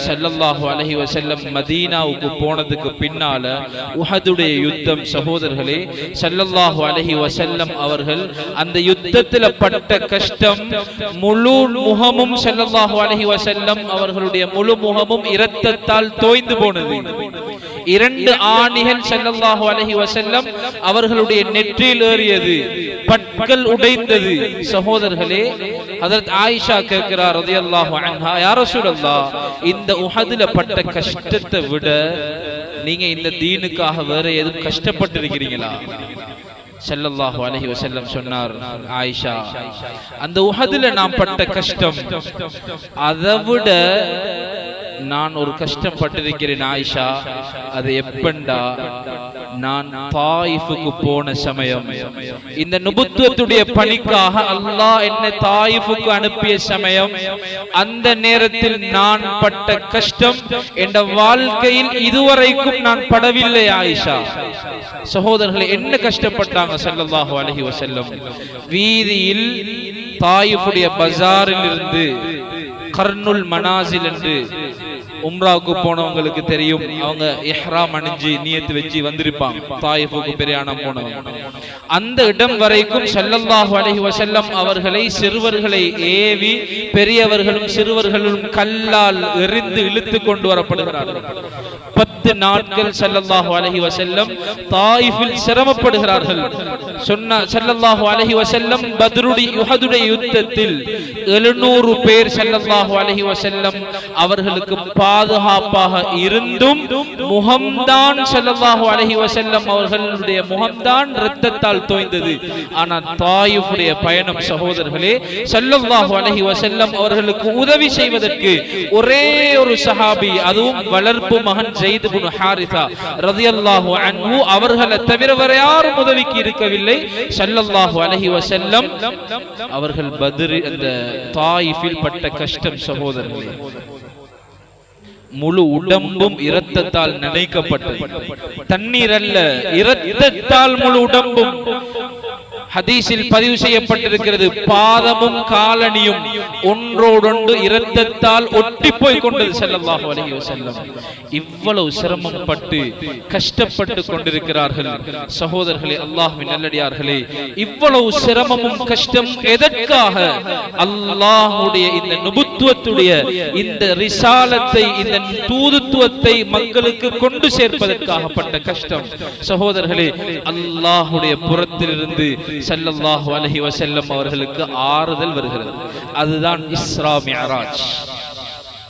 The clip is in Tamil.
ஸல்லல்லாஹு அலைஹி வஸல்லம் மதீனாவுக்கு போனதுக்கு பின்னால உஹதுடைய யுத்தம் சகோதரர்களே, ஸல்லல்லாஹு அலைஹி வஸல்லம் அவர்கள் அந்த யுத்தத்தில் பட்ட கஷ்டம், முழு முகமும் ஸல்லல்லாஹு அலைஹி வஸல்லம் அவர்களுடைய முழு முகமும் இரத்தத்தால் தோய்ந்து போனது. 2 ஆணிகள் ஸல்லல்லாஹு அலைஹி வஸல்லம் அவர்களுடைய நெற்றியில் ஏறியது, பற்கள் உடைந்தது. சகோதரர்களே, ஹஜ்ரத் ஆயிஷா கேட்கிறார் ரலியல்லாஹு அன்ஹா, யா ரசூலல்லாஹ், இந்த உஹதுல பட்ட கஷ்டத்தை விட நீங்க இந்த தீனுக்காக வேற எதுவும் கஷ்டப்பட்டு இருக்கிறீங்களா? ஸல்லல்லாஹு அலைஹி வஸல்லம் சொன்னார், ஆயிஷா, அந்த உஹதுல நான் பட்ட கஷ்டம் அதை விட நான் ஒரு கஷ்டம் பட்டிருக்கிறேன் ஆயிஷா. அது எப்பண்டா, நான் தாயிஃபுக்கு போன சமயம், இந்த நுபுத்துவத்துடைய பணிக்காக அல்லாஹ் என்னை தாயிஃபுக்கு அனுப்பிய சமயம், அந்த நேரத்தில் நான் பட்ட கஷ்டம் என்ற வாழ்க்கையில் இதுவரைக்கும் நான் படவில்லை ஆயிஷா. சகோதரர்களே, என்ன கஷ்டப்பட்டாங்க ஸல்லல்லாஹு அலைஹி வஸல்லம்? வீதியில் தாயிஃபுடைய பஜாரில் இருந்து கர்னுல் மனாசில் என்று உம்ராவுக்கு போனவங்களுக்கு தெரியும், அவங்க இஹ்ராம் அணிஞ்சு நியத்து வச்சு வந்திருப்பாங்க. தாயிஃபுக்கு பிரயாணம் போனவங்க அந்த இடம் வரைக்கும் ஸல்லல்லாஹு அலைஹி வஸல்லம் அவர்களை சிறுவர்களை ஏவி பெரியவர்களும் சிறுவர்களும் கல்லால் எறிந்து இழுத்து கொண்டு வரப்படுகிறார்கள். 10 நாட்கள் ஸல்லல்லாஹு அலைஹி வஸல்லம் தாயிஃபில் சிரமப்படுகிறார்கள். சொன்ன ஸல்லல்லாஹு அலைஹி வஸல்லம் பத்ருடைய உஹதுடைய யுத்தத்தில் 700 பேர் ஸல்லல்லாஹு அலைஹி வஸல்லம் அவர்களுக்கு பாதுகாப்பாக இருந்தும் முகம்தான் ஸல்லல்லாஹு அலைஹி வஸல்லம் அவர்களுடைய முகம்தான் இரத்தத்தால் தோய்ந்தது. ஆனால் தாயிஃபுடைய பயணம் சகோதரர்களே, ஸல்லல்லாஹு அலைஹி வஸல்லம் அவர்களுக்கு உதவி செய்வதற்கு ஒரே ஒரு சஹாபி, அதுவும் வளர்ப்பு மகன் ஸைத் இப்னு ஹாரிஸா ரலியல்லாஹு அன்ஹு அவர்களை தவிர வேற யாரும் உதவிக்கு இருக்கவில்லை. ஸல்லல்லாஹு அலைஹி வஸல்லம் அவர்கள் பத்ர் அந்த தாயிஃபில் பட்ட கஷ்டம் சகோதரர்களே, முழு உடம்பும் இரத்தத்தால் நனைக்கப்பட்டது. தண்ணீர் அல்ல, இரத்தத்தால் முழு உடம்பும். ஹதீஸில் பதிவு செய்யப்பட்டிருக்கிறது, பாதமும் காலணியும் ஒன்றோடொன்று இரத்தத்தால் ஒட்டி போய் கொண்டது ஸல்லல்லாஹு அலைஹி வஸல்லம். இவ்வளவு சிரமம் பட்டு கஷ்டப்பட்டு கொண்டிருக்கிறார்கள் சகோதரர்களே, அல்லாஹ்வின் நல்லடியார்களே. இவ்வளவு சிரமமும் கஷ்டம் எதற்காக? அல்லாஹ்வுடைய இந்த நுபுத்துவத்துடைய இந்த ரிசாலத்தை, இந்த தூதுத்துவத்தை மக்களுக்கு கொண்டு சேர்ப்பதற்காகப்பட்ட கஷ்டம் சகோதரர்களே. அல்லாஹ்வுடைய புறத்திலிருந்து ஸல்லல்லாஹு அலைஹி வஸல்லம் அவர்களுக்கு ஆறுதல் வருகிறது. அதுதான் இஸ்ரா மிஅராஜ்.